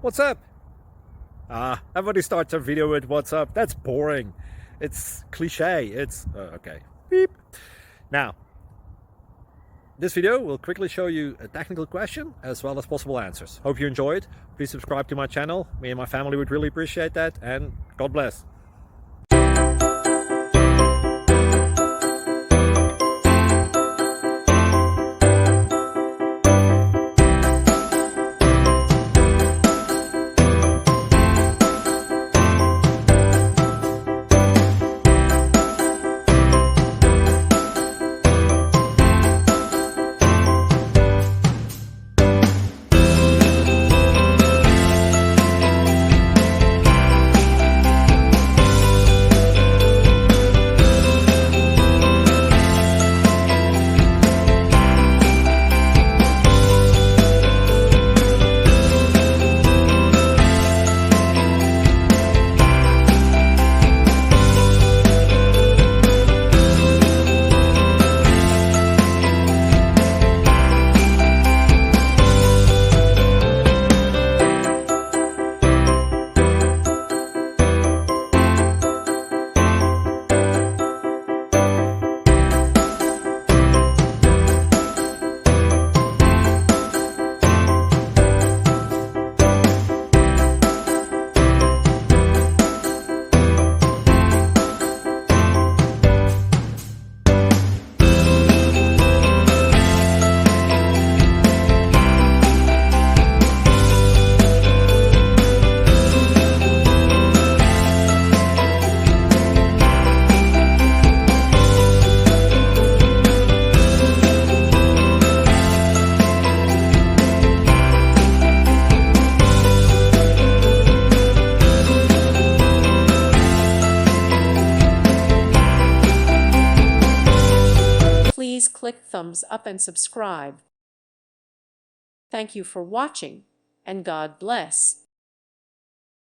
What's up? Everybody starts a video with what's up. That's boring. It's cliche. It's okay. Beep. Now, this video will quickly show you a technical question as well as possible answers. Hope you enjoy it. Please subscribe to my channel. Me and my family would really appreciate that, and God bless. Please click thumbs up and subscribe. Thank you for watching, and God bless.